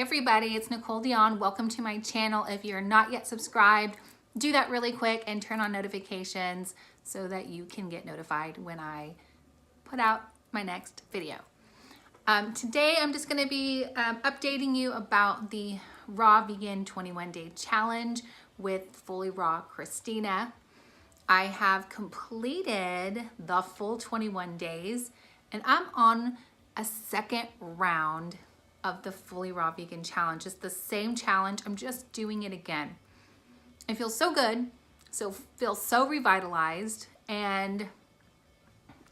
everybody, it's Nicole Dion. Welcome to my channel. If you're not yet subscribed, do that really quick and turn on notifications so that you can get notified when I put out my next video. Today I'm just going to be updating you about the Raw Vegan 21-Day Challenge with Fully Raw Kristina. I have completed the full 21 days and I'm on a second round of the Fully Raw Vegan Challenge. It's the same challenge, I'm just doing it again. I feel so good, feel so revitalized, and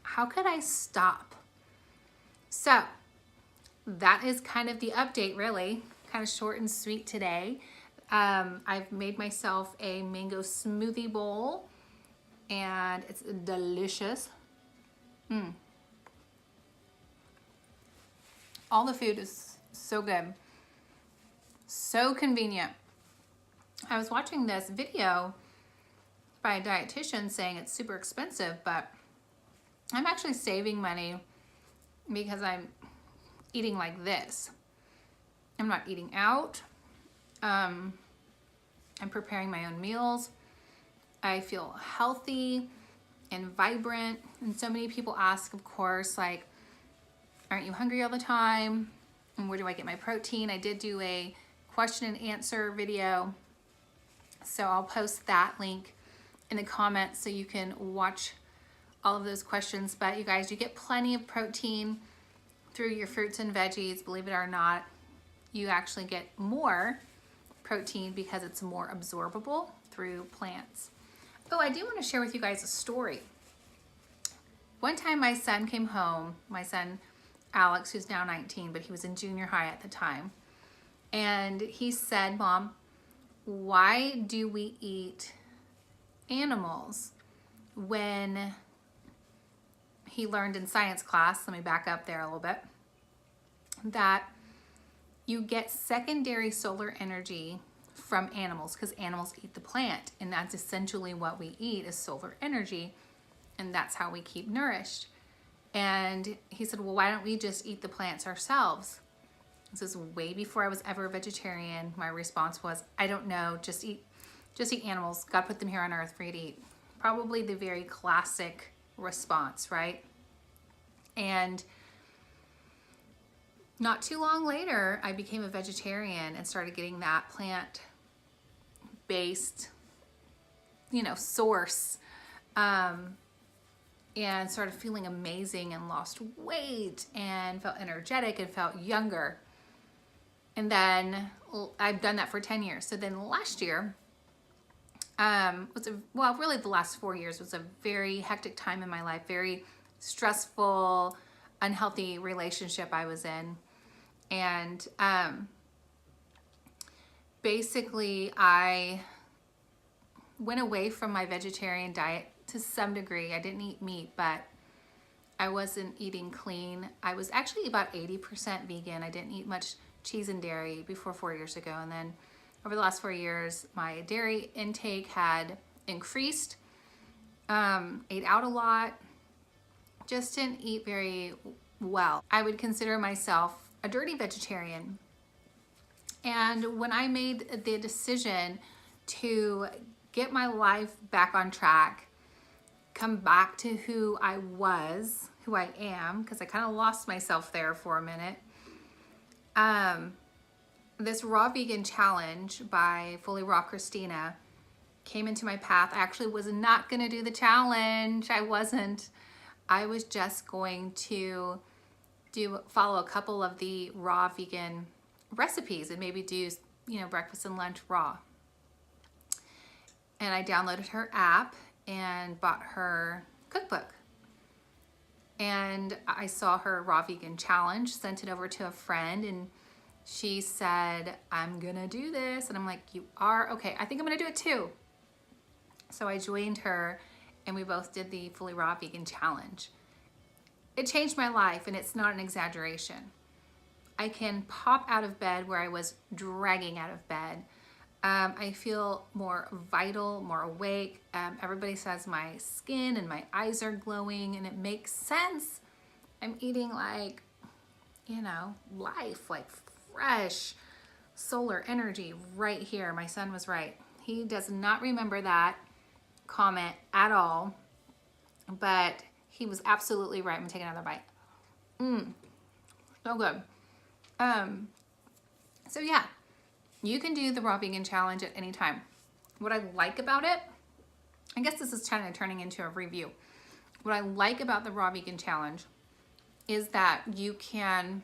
how could I stop? So that is kind of the update, really, kind of short and sweet today. I've made myself a mango smoothie bowl and it's delicious. All the food is so good, so convenient. I was watching this video by a dietitian saying it's super expensive, but I'm actually saving money because I'm eating like this. I'm not eating out. I'm preparing my own meals. I feel healthy and vibrant. And so many people ask, of course, like, aren't you hungry all the time? And where do I get my protein? I did do a question and answer video, so I'll post that link in the comments so you can watch all of those questions. But you guys, you get plenty of protein through your fruits and veggies. Believe it or not, you actually get more protein because it's more absorbable through plants. Oh, I do want to share with you guys a story. One time my son came home, my son Alex, who's now 19, but he was in junior high at the time. And he said, "Mom, why do we eat animals?" When he learned in science class, let me back up there a little bit, that you get secondary solar energy from animals because animals eat the plant. And that's essentially what we eat is solar energy. And that's how we keep nourished. And he said, "Well, why don't we just eat the plants ourselves?" This is way before I was ever a vegetarian. My response was, "I don't know, just eat animals. God put them here on earth for you to eat." Probably the very classic response, right? And not too long later, I became a vegetarian and started getting that plant-based, source. And started feeling amazing and lost weight and felt energetic and felt younger. And then I've done that for 10 years. So then last year, really the last 4 years was a very hectic time in my life, very stressful, unhealthy relationship I was in. And basically I went away from my vegetarian diet to some degree. I didn't eat meat, but I wasn't eating clean. I was actually about 80% vegan. I didn't eat much cheese and dairy before 4 years ago. And then over the last 4 years, my dairy intake had increased, ate out a lot, just didn't eat very well. I would consider myself a dirty vegetarian. And when I made the decision to get my life back on track, come back to who I was, who I am, because I kind of lost myself there for a minute. This Raw Vegan Challenge by Fully Raw Kristina came into my path. I actually was not going to do the challenge. I wasn't. I was just going to follow a couple of the raw vegan recipes and maybe do, breakfast and lunch raw. And I downloaded her app and bought her cookbook. And I saw her Raw Vegan Challenge, sent it over to a friend, and she said, "I'm gonna do this." And I'm like, "You are? Okay, I think I'm gonna do it too." So I joined her and we both did the Fully Raw Vegan Challenge. It changed my life, and it's not an exaggeration. I can pop out of bed where I was dragging out of bed. I feel more vital, more awake. Everybody says my skin and my eyes are glowing, and it makes sense. I'm eating like, life, like fresh, solar energy right here. My son was right. He does not remember that comment at all, but he was absolutely right. I'm gonna take another bite. So good. So yeah, you can do the raw vegan challenge at any time. What I like about it, I guess this is kind of turning into a review. What I like about the raw vegan challenge is that you can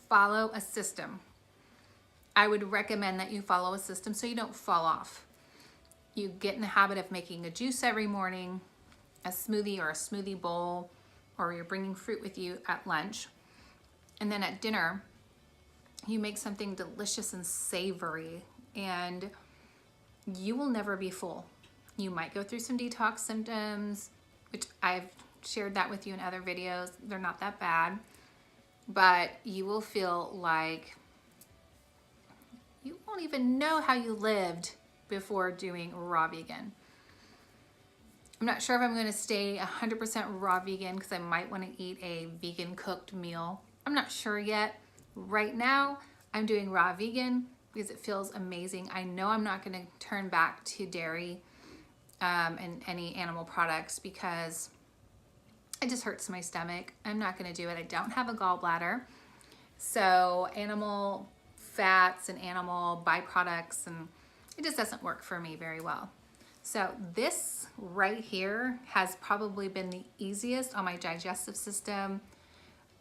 follow a system. I would recommend that you follow a system so you don't fall off. You get in the habit of making a juice every morning, a smoothie or a smoothie bowl, or you're bringing fruit with you at lunch. And then at dinner, you make something delicious and savory, and you will never be full. You might go through some detox symptoms, which I've shared that with you in other videos. They're not that bad, but you will feel like you won't even know how you lived before doing raw vegan. I'm not sure if I'm going to stay 100% raw vegan because I might want to eat a vegan cooked meal. I'm not sure yet. Right now, I'm doing raw vegan because it feels amazing. I know I'm not going to turn back to dairy and any animal products because it just hurts my stomach. I'm not going to do it. I don't have a gallbladder. So animal fats and animal byproducts, and it just doesn't work for me very well. So this right here has probably been the easiest on my digestive system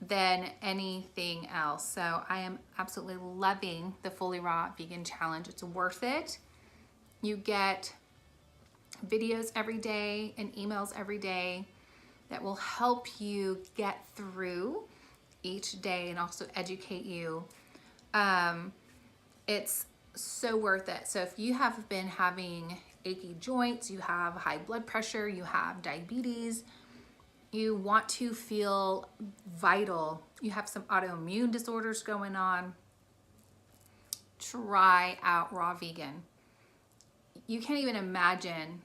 than anything else. So I am absolutely loving the Fully Raw Vegan Challenge. It's worth it. You get videos every day and emails every day that will help you get through each day and also educate you. It's so worth it. So if you have been having achy joints, you have high blood pressure, you have diabetes, you want to feel vital, you have some autoimmune disorders going on, try out raw vegan. You can't even imagine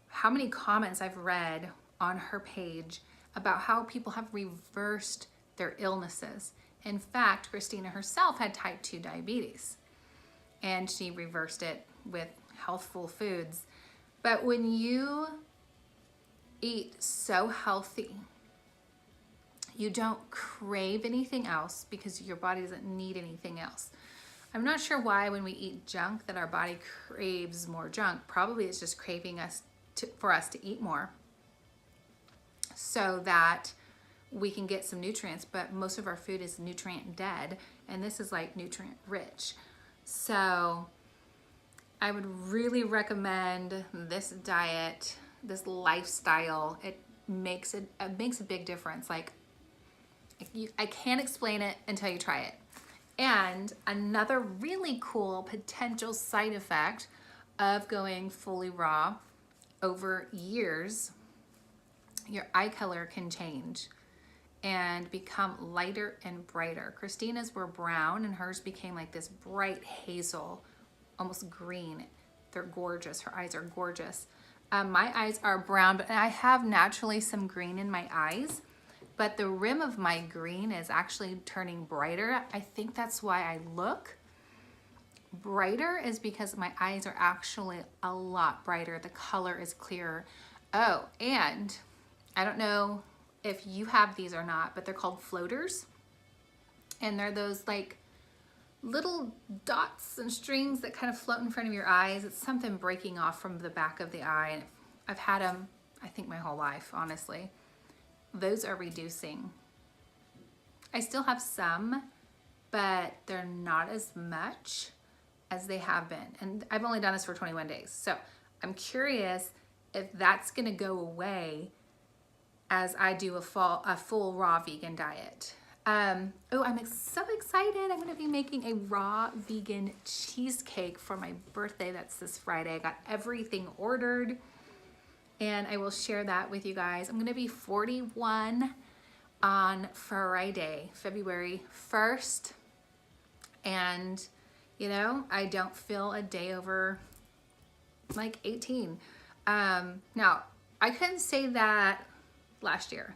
how many comments I've read on her page about how people have reversed their illnesses. In fact, Kristina herself had type 2 diabetes and she reversed it with healthful foods. But when you eat so healthy, you don't crave anything else because your body doesn't need anything else. I'm not sure why when we eat junk that our body craves more junk. Probably it's just craving us for us to eat more so that we can get some nutrients, but most of our food is nutrient dead and this is like nutrient rich. So I would really recommend this diet, this lifestyle. It makes a big difference. Like I can't explain it until you try it. And another really cool potential side effect of going fully raw over years, your eye color can change and become lighter and brighter. Kristina's were brown and hers became like this bright hazel, almost green. They're gorgeous. Her eyes are gorgeous. My eyes are brown, but I have naturally some green in my eyes, but the rim of my green is actually turning brighter. I think that's why I look brighter, is because my eyes are actually a lot brighter. The color is clearer. Oh, and I don't know if you have these or not, but they're called floaters. And they're those like little dots and strings that kind of float in front of your eyes. It's something breaking off from the back of the eye. And I've had them, I think, my whole life, honestly. Those are reducing. I still have some, but they're not as much as they have been. And I've only done this for 21 days. So I'm curious if that's gonna go away as I do a full raw vegan diet. Oh, I'm so excited. I'm gonna be making a raw vegan cheesecake for my birthday. That's this Friday. I got everything ordered and I will share that with you guys. I'm gonna be 41 on Friday, February 1st. And you know, I don't feel a day over like 18. Now, I couldn't say that last year.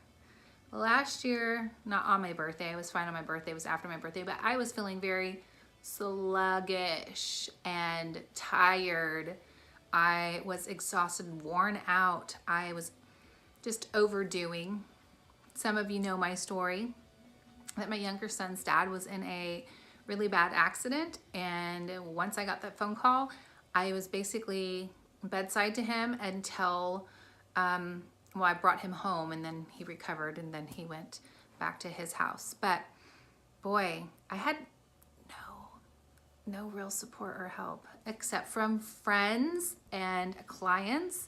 Last year, not on my birthday. I was fine on my birthday. It was after my birthday, but I was feeling very sluggish and tired. I was exhausted, worn out. I was just overdoing. Some of you know my story, that my younger son's dad was in a really bad accident, and once I got that phone call, I was basically bedside to him until well, I brought him home, and then he recovered, and then he went back to his house. But boy, I had no real support or help except from friends and clients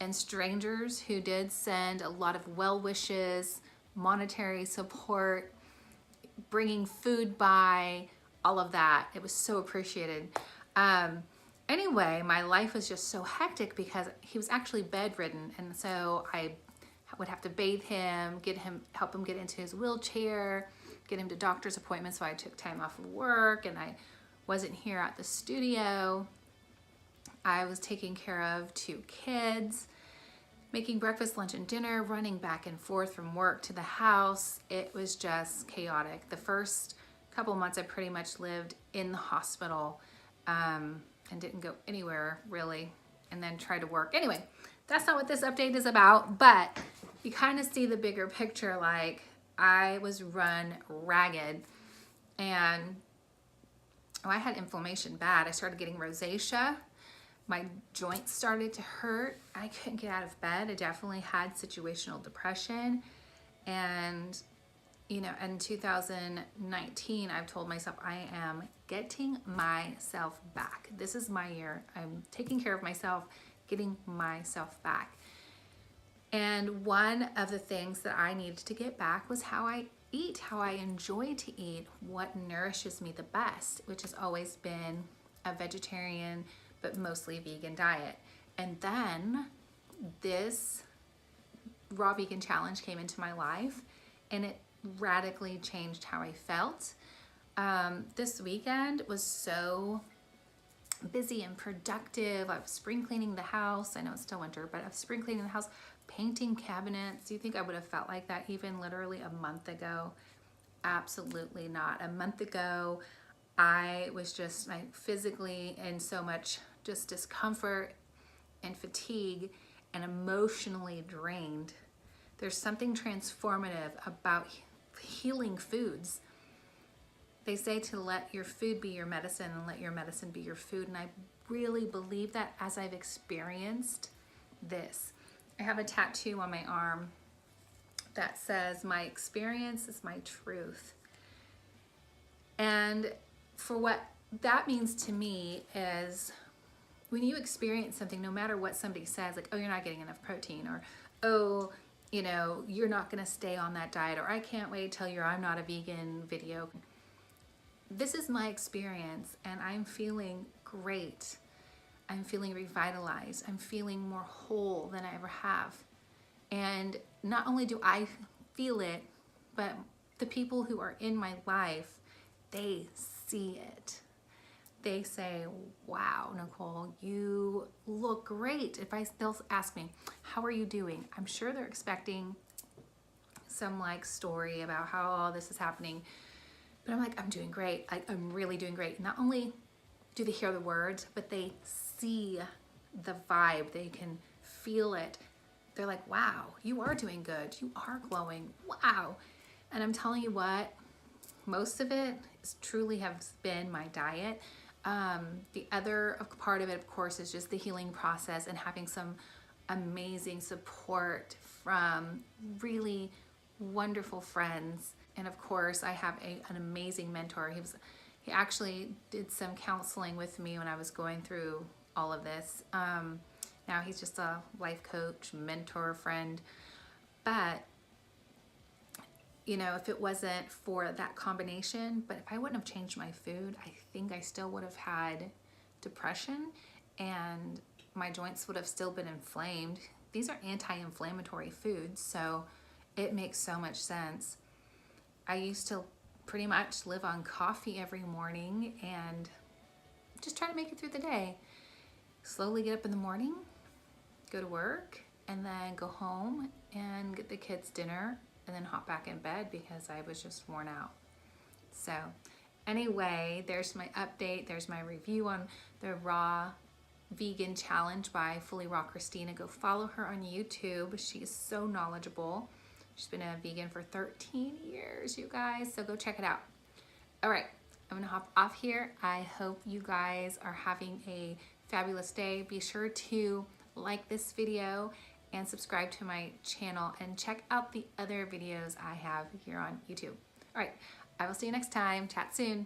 and strangers who did send a lot of well wishes, monetary support, bringing food by, all of that. It was so appreciated. Anyway, my life was just so hectic because he was actually bedridden, and so I would have to bathe him, help him get into his wheelchair, get him to doctor's appointments. So I took time off of work, and I wasn't here at the studio. I was taking care of 2 kids, making breakfast, lunch, and dinner, running back and forth from work to the house. It was just chaotic. The first couple months I pretty much lived in the hospital and didn't go anywhere really, and then tried to work. Anyway, that's not what this update is about, but you kind of see the bigger picture. Like, I was run ragged, and I had inflammation bad. I started getting rosacea. My joints started to hurt. I couldn't get out of bed. I definitely had situational depression. And, you know, in 2019, I've told myself I am getting myself back. This is my year. I'm taking care of myself, getting myself back. And one of the things that I needed to get back was how I eat, how I enjoy to eat, what nourishes me the best, which has always been a vegetarian, but mostly vegan diet. And then this raw vegan challenge came into my life, and it radically changed how I felt. This weekend was so busy and productive. I was spring cleaning the house. I know it's still winter, but I was spring cleaning the house, painting cabinets. Do you think I would have felt like that even literally a month ago? Absolutely not. A month ago, I was just like physically in so much just discomfort and fatigue and emotionally drained. There's something transformative about healing foods. They say to let your food be your medicine and let your medicine be your food. And I really believe that as I've experienced this. I have a tattoo on my arm that says, "My experience is my truth." And for what that means to me is when you experience something, no matter what somebody says, like, "Oh, you're not getting enough protein," or, "Oh, you know, you're not going to stay on that diet," or, "I can't wait till your I'm not a vegan video." This is my experience, and I'm feeling great. I'm feeling revitalized. I'm feeling more whole than I ever have. And not only do I feel it, but the people who are in my life, they see it. They say, "Wow, Nicole, you look great." They'll ask me, "How are you doing?" I'm sure they're expecting some like story about how all this is happening. But I'm like, "I'm doing great. I'm really doing great." Not only do they hear the words, but they see the vibe. They can feel it. They're like, "Wow, you are doing good. You are glowing. Wow." And I'm telling you what, most of it truly has been my diet. The other part of it, of course, is just the healing process and having some amazing support from really wonderful friends. And of course, I have an amazing mentor. He actually did some counseling with me when I was going through all of this. Now he's just a life coach, mentor, friend. But, you know, if it wasn't for that combination, but if I wouldn't have changed my food, I think I still would have had depression and my joints would have still been inflamed. These are anti-inflammatory foods, so it makes so much sense. I used to pretty much live on coffee every morning and just try to make it through the day. Slowly get up in the morning, go to work, and then go home and get the kids dinner and then hop back in bed because I was just worn out. So Anyway, there's my update. There's my review on the Raw Vegan Challenge by Fully Raw Kristina. Go follow her on YouTube. She is so knowledgeable. She's been a vegan for 13 years, you guys, so go check it out. All right, I'm gonna hop off here. I hope you guys are having a fabulous day. Be sure to like this video and subscribe to my channel and check out the other videos I have here on YouTube. All right, I will see you next time. Chat soon.